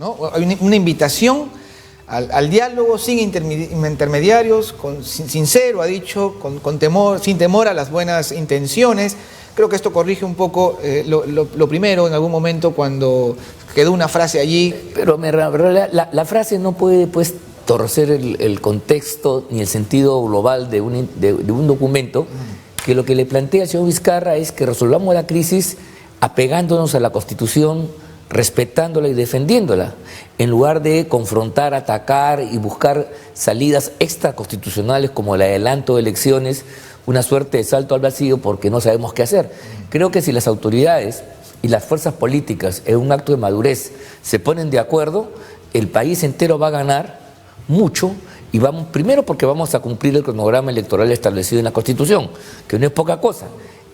¿no? Hay una invitación al diálogo sin intermediarios, sincero, ha dicho, con temor, sin temor a las buenas intenciones. Creo que esto corrige un poco lo primero en algún momento cuando quedó una frase allí. Pero la frase no puede, pues, torcer el contexto ni el sentido global de un documento que lo que le plantea al señor Vizcarra es que resolvamos la crisis apegándonos a la Constitución, respetándola y defendiéndola, en lugar de confrontar, atacar y buscar salidas extraconstitucionales como el adelanto de elecciones, una suerte de salto al vacío porque no sabemos qué hacer. Creo que si las autoridades y las fuerzas políticas en un acto de madurez se ponen de acuerdo, el país entero va a ganar mucho y vamos, primero porque vamos a cumplir el cronograma electoral establecido en la Constitución, que no es poca cosa,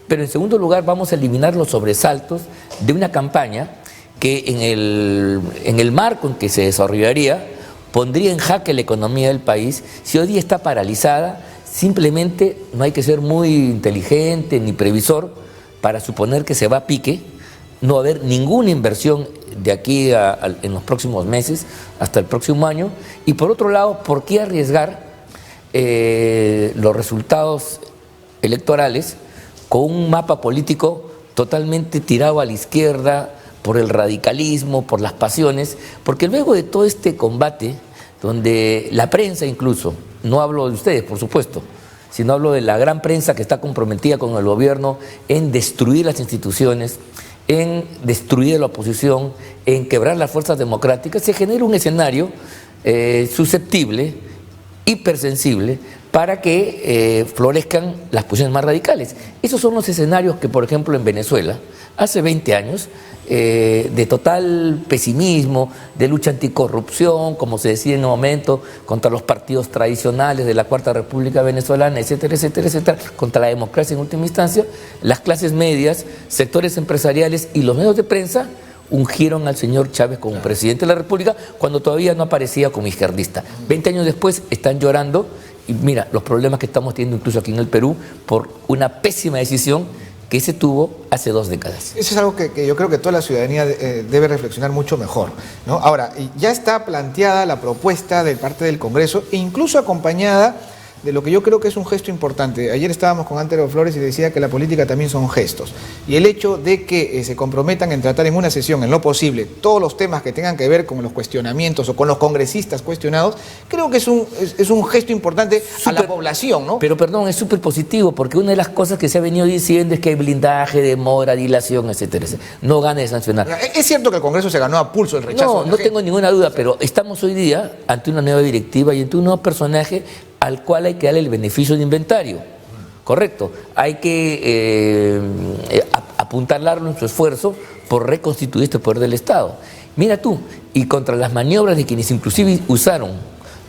pero en segundo lugar vamos a eliminar los sobresaltos de una campaña que en el marco en que se desarrollaría pondría en jaque la economía del país. Si hoy día está paralizada, simplemente no hay que ser muy inteligente ni previsor para suponer que se va a pique, no va a haber ninguna inversión de aquí en los próximos meses hasta el próximo año. Y por otro lado, ¿por qué arriesgar los resultados electorales con un mapa político totalmente tirado a la izquierda por el radicalismo, por las pasiones? Porque luego de todo este combate, donde la prensa incluso, no hablo de ustedes, por supuesto, sino hablo de la gran prensa que está comprometida con el gobierno en destruir las instituciones, en destruir la oposición, en quebrar las fuerzas democráticas, se genera un escenario susceptible, hipersensible, para que florezcan las posiciones más radicales. Esos son los escenarios que, por ejemplo, en Venezuela, hace 20 años, de total pesimismo, de lucha anticorrupción, como se decía en un momento, contra los partidos tradicionales de la Cuarta República Venezolana, etcétera, etcétera, etcétera, contra la democracia en última instancia, las clases medias, sectores empresariales y los medios de prensa ungieron al señor Chávez como presidente de la República cuando todavía no aparecía como izquierdista. 20 años después están llorando y mira los problemas que estamos teniendo incluso aquí en el Perú por una pésima decisión que se tuvo hace 2 décadas. Eso es algo que yo creo que toda la ciudadanía debe reflexionar mucho mejor, ¿no? Ahora, ya está planteada la propuesta de parte del Congreso e incluso acompañada de lo que yo creo que es un gesto importante. Ayer estábamos con Antero Flores y decía que la política también son gestos. Y el hecho de que se comprometan en tratar en una sesión, en lo posible, todos los temas que tengan que ver con los cuestionamientos o con los congresistas cuestionados, creo que es un gesto importante a la población, ¿no? Pero perdón, es súper positivo, porque una de las cosas que se ha venido diciendo es que hay blindaje, demora, dilación, etcétera, etcétera. No gana de sancionar. Es cierto que el Congreso se ganó a pulso el rechazo. No tengo ninguna duda, pero estamos hoy día ante una nueva directiva y ante un nuevo personaje al cual hay que darle el beneficio de inventario, correcto. Hay que apuntalarlo en su esfuerzo por reconstituir este poder del Estado. Mira tú, y contra las maniobras de quienes inclusive usaron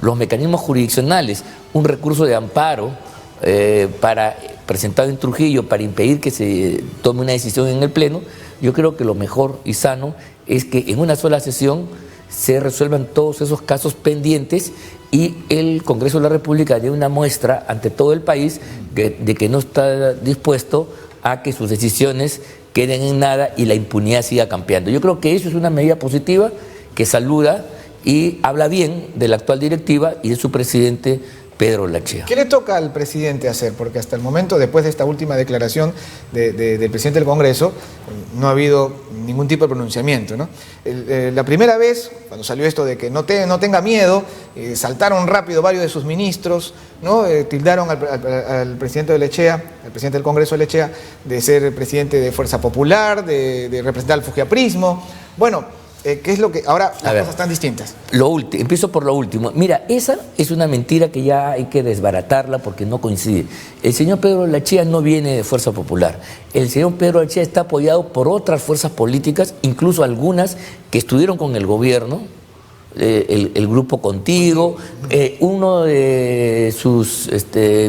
los mecanismos jurisdiccionales, un recurso de amparo presentado en Trujillo para impedir que se tome una decisión en el Pleno, yo creo que lo mejor y sano es que en una sola sesión se resuelvan todos esos casos pendientes y el Congreso de la República dé una muestra ante todo el país de que no está dispuesto a que sus decisiones queden en nada y la impunidad siga campeando. Yo creo que eso es una medida positiva que saluda y habla bien de la actual directiva y de su presidente Pedro Lachea. ¿Qué le toca al presidente hacer? Porque hasta el momento, después de esta última declaración del presidente del Congreso, no ha habido ningún tipo de pronunciamiento, ¿no? La primera vez, cuando salió esto de que no tenga miedo, saltaron rápido varios de sus ministros, ¿no? Tildaron al presidente de Lechea, al presidente del Congreso de Lechea, de ser presidente de Fuerza Popular, de representar al fujiaprismo. Bueno, ¿qué es lo que ahora las cosas están distintas? Empiezo por lo último. Mira, esa es una mentira que ya hay que desbaratarla porque no coincide. El señor Pedro Lachea no viene de Fuerza Popular. El señor Pedro Lachea está apoyado por otras fuerzas políticas, incluso algunas que estuvieron con el gobierno, el grupo Contigo, uno de sus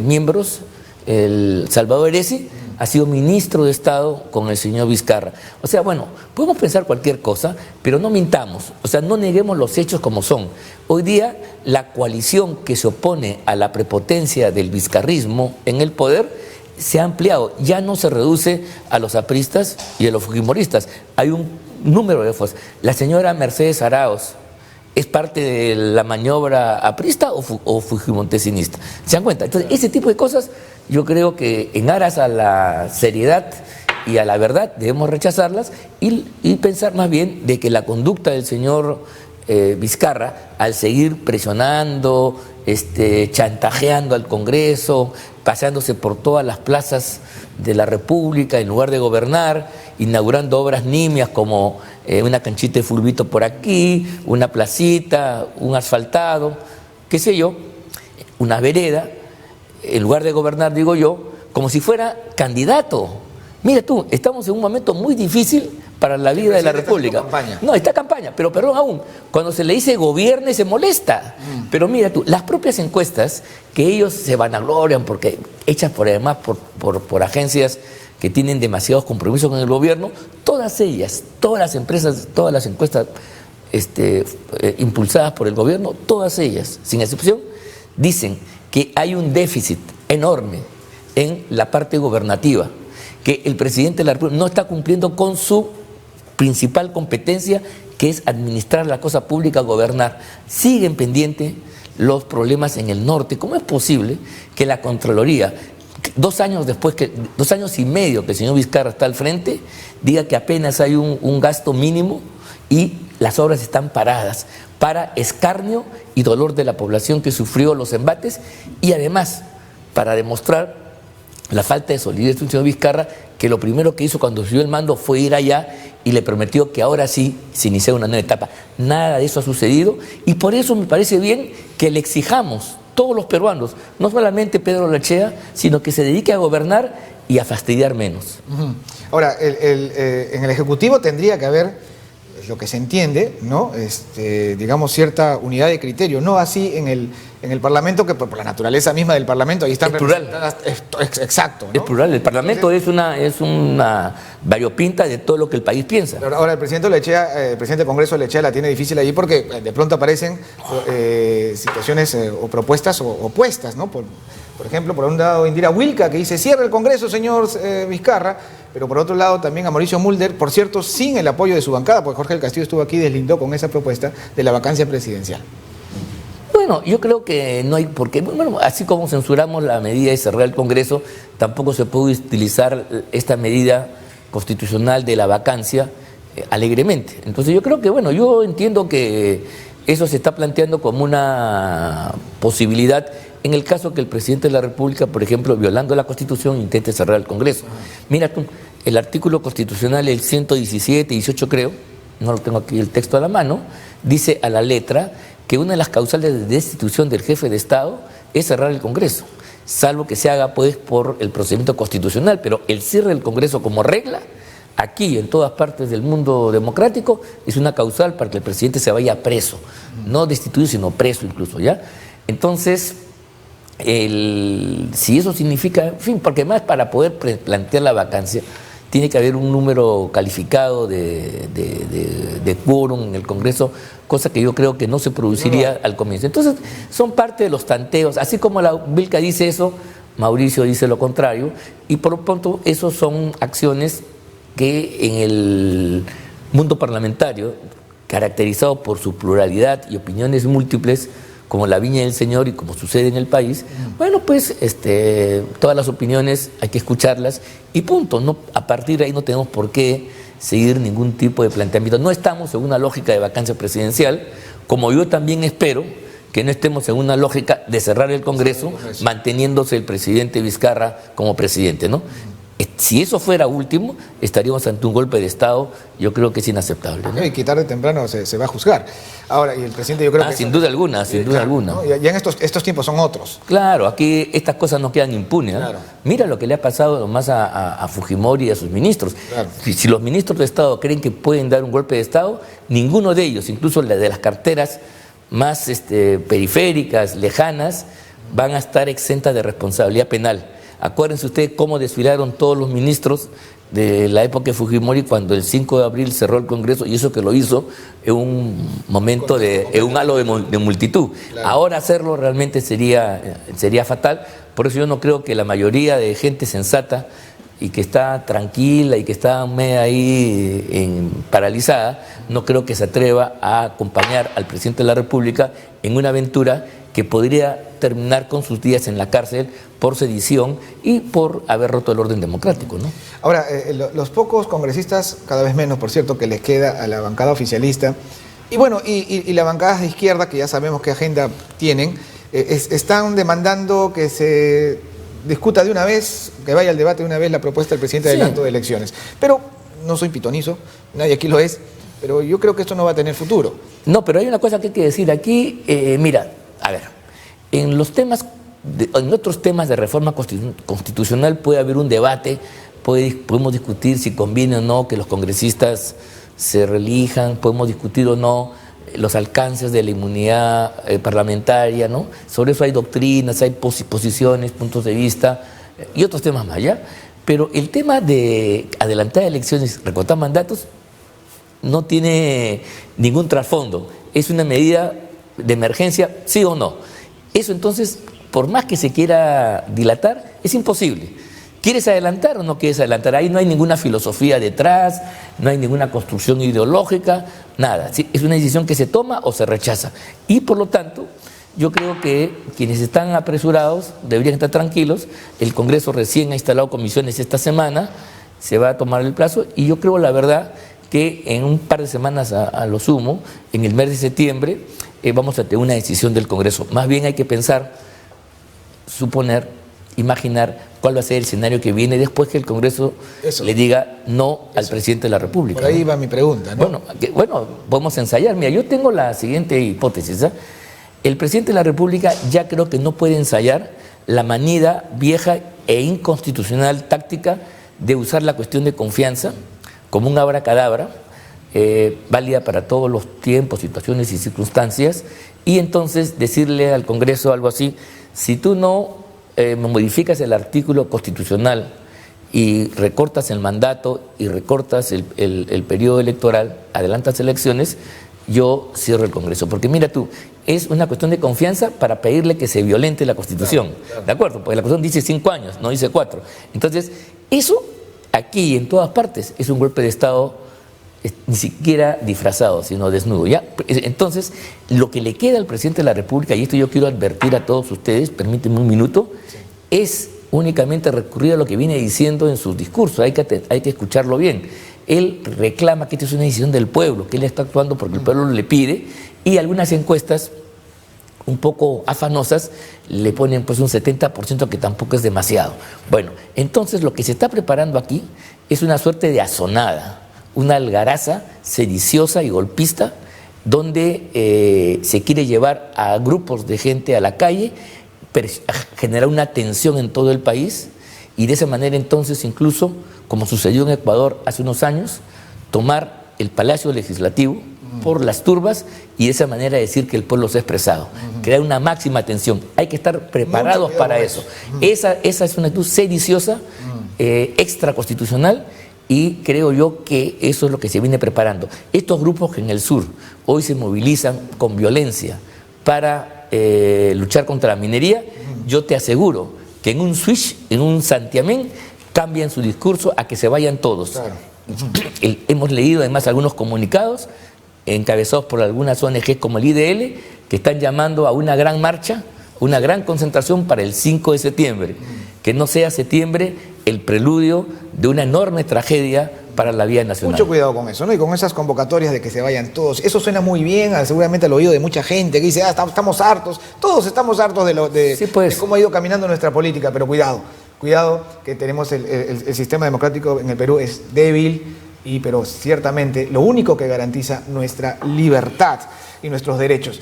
miembros, el Salvador Heresi, ha sido ministro de Estado con el señor Vizcarra. O sea, bueno, podemos pensar cualquier cosa, pero no mintamos, o sea, no neguemos los hechos como son. Hoy día, la coalición que se opone a la prepotencia del vizcarrismo en el poder se ha ampliado, ya no se reduce a los apristas y a los fujimoristas, hay un número de fuerzas. La señora Mercedes Arauz, ¿es parte de la maniobra aprista o fujimontesinista? ¿Se dan cuenta? Entonces, ese tipo de cosas, yo creo que en aras a la seriedad y a la verdad debemos rechazarlas y pensar más bien de que la conducta del señor Vizcarra, al seguir presionando, chantajeando al Congreso, paseándose por todas las plazas de la República en lugar de gobernar, inaugurando obras nimias como una canchita de fulbito por aquí, una placita, un asfaltado, qué sé yo, una vereda, en lugar de gobernar, digo yo, como si fuera candidato. Mira tú, estamos en un momento muy difícil para la vida de la República. No, está campaña, pero perdón aún, cuando se le dice gobierne se molesta. Pero mira tú, las propias encuestas que ellos se vanaglorian porque hechas por además por agencias que tienen demasiados compromisos con el gobierno, todas ellas, todas las empresas, todas las encuestas impulsadas por el gobierno, todas ellas, sin excepción, dicen que hay un déficit enorme en la parte gobernativa, que el presidente de la República no está cumpliendo con su principal competencia, que es administrar la cosa pública, gobernar. Siguen pendientes los problemas en el norte. ¿Cómo es posible que la Contraloría, 2 años después, 2 años y medio que el señor Vizcarra está al frente, diga que apenas hay un gasto mínimo y las obras están paradas para escarnio y dolor de la población que sufrió los embates y además para demostrar la falta de solidez del señor Vizcarra, que lo primero que hizo cuando subió el mando fue ir allá y le prometió que ahora sí se inicia una nueva etapa. Nada de eso ha sucedido y por eso me parece bien que le exijamos todos los peruanos, no solamente Pedro Lechea, sino que se dedique a gobernar y a fastidiar menos. Ahora, en el Ejecutivo tendría que haber, lo que se entiende, ¿no? Digamos, cierta unidad de criterio, no así en el Parlamento, que por la naturaleza misma del Parlamento, ahí están representadas. Exacto, ¿no? Es plural, el Parlamento es una variopinta de todo lo que el país piensa. Ahora, el presidente Lechea, el presidente del Congreso Lechea la tiene difícil allí porque de pronto aparecen situaciones o propuestas opuestas, ¿no? Por ejemplo, por un lado Indira Wilca, que dice cierra el Congreso, señor Vizcarra, pero por otro llado también a Mauricio Mulder, por cierto, sin el apoyo de su bancada, porque Jorge del Castillo estuvo aquí y deslindó con esa propuesta de la vacancia presidencial. Bueno, yo creo que no hay por qué, bueno, así como censuramos la medida de cerrar el Congreso, tampoco se puede utilizar esta medida constitucional de la vacancia alegremente. Entonces yo creo que, bueno, yo entiendo que eso se está planteando como una posibilidad en el caso que el presidente de la República, por ejemplo, violando la Constitución, intente cerrar el Congreso. Mira tú, el artículo constitucional, el 117, 18 creo, no lo tengo aquí el texto a la mano, dice a la letra que una de las causales de destitución del jefe de Estado es cerrar el Congreso, salvo que se haga pues por el procedimiento constitucional, pero el cierre del Congreso como regla, aquí en todas partes del mundo democrático, es una causal para que el presidente se vaya preso, no destituido sino preso incluso, ¿ya? Entonces, si eso significa, en fin, porque más para poder plantear la vacancia, tiene que haber un número calificado de quórum en el Congreso, cosa que yo creo que no se produciría al comienzo. Entonces, son parte de los tanteos, así como la Vilca dice eso, Mauricio dice lo contrario, y por lo pronto, esos son acciones que en el mundo parlamentario, caracterizado por su pluralidad y opiniones múltiples, como la viña del Señor y como sucede en el país, bueno, pues todas las opiniones hay que escucharlas y punto. No, a partir de ahí no tenemos por qué seguir ningún tipo de planteamiento. No estamos en una lógica de vacancia presidencial, como yo también espero que no estemos en una lógica de cerrar el Congreso, manteniéndose el presidente Vizcarra como presidente, ¿no? Si eso fuera último, estaríamos ante un golpe de Estado, yo creo que es inaceptable, ¿no? Y que tarde o temprano se va a juzgar. Ahora, y el presidente yo creo que... sin duda alguna, sin duda alguna. ¿no? Ya en estos tiempos son otros. Claro, aquí estas cosas no quedan impunes, ¿eh? Claro. Mira lo que le ha pasado nomás a Fujimori y a sus ministros. Claro. Si los ministros de Estado creen que pueden dar un golpe de Estado, ninguno de ellos, incluso la de las carteras más periféricas, lejanas, van a estar exentas de responsabilidad penal. Acuérdense ustedes cómo desfilaron todos los ministros de la época de Fujimori cuando el 5 de abril cerró el Congreso, y eso que lo hizo en un momento en un halo de multitud. Claro. Ahora hacerlo realmente sería fatal. Por eso yo no creo que la mayoría de gente sensata y que está tranquila y que está ahí paralizada, no creo que se atreva a acompañar al presidente de la República en una aventura que podría terminar con sus días en la cárcel por sedición y por haber roto el orden democrático, ¿no? Ahora, los pocos congresistas, cada vez menos, por cierto, que les queda a la bancada oficialista, y bueno, y las bancadas de izquierda, que ya sabemos qué agenda tienen, están demandando que se discuta de una vez, que vaya al debate de una vez la propuesta del presidente de adelanto de elecciones. Pero no soy pitonizo, nadie aquí lo es, pero yo creo que esto no va a tener futuro. No, pero hay una cosa que hay que decir aquí, mira, a ver, en otros temas de reforma constitucional puede haber un debate, podemos discutir si conviene o no que los congresistas se reelijan, podemos discutir o no los alcances de la inmunidad parlamentaria, ¿no? Sobre eso hay doctrinas, hay posiciones, puntos de vista y otros temas más, ¿ya? Pero el tema de adelantar elecciones, recortar mandatos, no tiene ningún trasfondo. Es una medida de emergencia, sí o no. Eso entonces, por más que se quiera dilatar, es imposible. ¿Quieres adelantar o no quieres adelantar? Ahí no hay ninguna filosofía detrás, no hay ninguna construcción ideológica, nada. Es una decisión que se toma o se rechaza. Y por lo tanto, yo creo que quienes están apresurados deberían estar tranquilos. El Congreso recién ha instalado comisiones esta semana, se va a tomar el plazo, y yo creo, la verdad, que en un par de semanas a lo sumo, en el mes de septiembre, vamos a tener una decisión del Congreso. Más bien hay que pensar, suponer, imaginar cuál va a ser el escenario que viene después que el Congreso le diga no al presidente de la República. Por ahí va mi pregunta, ¿no? Bueno, vamos a ensayar. Mira, yo tengo la siguiente hipótesis, ¿eh? El presidente de la República ya creo que no puede ensayar la manida vieja e inconstitucional táctica de usar la cuestión de confianza como un abracadabra, válida para todos los tiempos, situaciones y circunstancias, y entonces decirle al Congreso algo así: si tú no modificas el artículo constitucional y recortas el mandato y recortas el periodo electoral, adelantas elecciones, yo cierro el Congreso. Porque mira tú, es una cuestión de confianza para pedirle que se violente la Constitución. Claro. ¿De acuerdo? Porque la Constitución dice 5 años, no dice 4. Entonces, eso aquí y en todas partes es un golpe de Estado, ni siquiera disfrazado, sino desnudo, ¿ya? Entonces, lo que le queda al presidente de la República, y esto yo quiero advertir a todos ustedes, permítanme un minuto, es únicamente recurrir a lo que viene diciendo en sus discursos. Hay que escucharlo bien. Él reclama que esta es una decisión del pueblo, que él está actuando porque el pueblo le pide, y algunas encuestas un poco afanosas le ponen pues un 70%, que tampoco es demasiado. Bueno, entonces lo que se está preparando aquí es una suerte de asonada, una algaraza sediciosa y golpista, donde se quiere llevar a grupos de gente a la calle, generar una tensión en todo el país, y de esa manera entonces, incluso como sucedió en Ecuador hace unos años, tomar el Palacio Legislativo por las turbas y de esa manera decir que el pueblo se ha expresado, crear una máxima tensión. Hay que estar preparados para eso. Esa es una actitud sediciosa, extraconstitucional, y creo yo que eso es lo que se viene preparando. Estos grupos que en el sur hoy se movilizan con violencia para luchar contra la minería, yo te aseguro que en un switch, en un santiamén, cambian su discurso a que se vayan todos. Claro. Hemos leído además algunos comunicados encabezados por algunas ONG como el IDL, que están llamando a una gran marcha, una gran concentración para el 5 de septiembre. Que no sea septiembre el preludio de una enorme tragedia para la vida nacional. Mucho cuidado con eso, ¿no? Y con esas convocatorias de que se vayan todos. Eso suena muy bien, seguramente al oído de mucha gente que dice, estamos hartos. Todos estamos hartos de cómo ha ido caminando nuestra política, pero cuidado que tenemos el sistema democrático en el Perú es débil, pero ciertamente lo único que garantiza nuestra libertad y nuestros derechos.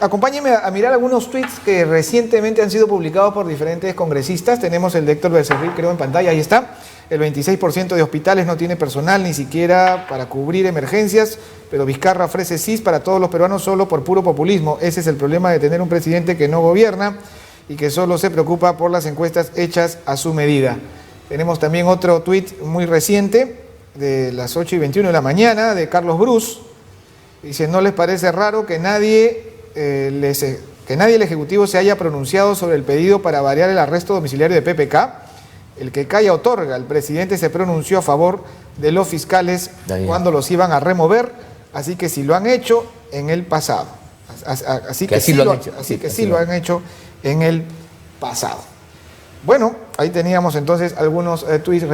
Acompáñenme a mirar algunos tweets que recientemente han sido publicados por diferentes congresistas. Tenemos el de Héctor Becerril, creo, en pantalla, ahí está. El 26% de hospitales no tiene personal ni siquiera para cubrir emergencias, pero Vizcarra ofrece SIS para todos los peruanos solo por puro populismo. Ese es el problema de tener un presidente que no gobierna. y que solo se preocupa por las encuestas hechas a su medida. Tenemos también otro tuit muy reciente, de las 8:21 de la mañana, de Carlos Brus. Dice, ¿no les parece raro que nadie el Ejecutivo se haya pronunciado sobre el pedido para variar el arresto domiciliario de PPK? El que calla otorga. El presidente se pronunció a favor de los fiscales cuando los iban a remover, así que si lo han hecho en el pasado. Así que sí lo han hecho en el pasado. Bueno, ahí teníamos entonces algunos tweets,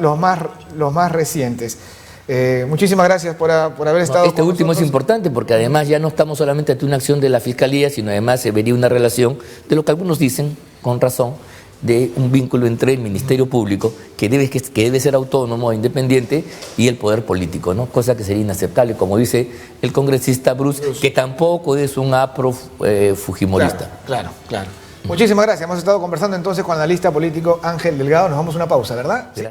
los más recientes. Muchísimas gracias por haber estado Este con último nosotros. es importante porque además ya no estamos solamente ante una acción de la Fiscalía, sino además se vería una relación de lo que algunos dicen, con razón, de un vínculo entre el Ministerio Público, que debe ser autónomo e independiente, y el poder político, ¿no? Cosa que sería inaceptable, como dice el congresista Brus, que tampoco es un fujimorista. Claro. Muchísimas gracias. Hemos estado conversando entonces con el analista político Ángel Delgado. Nos vamos a una pausa, ¿verdad? Sí.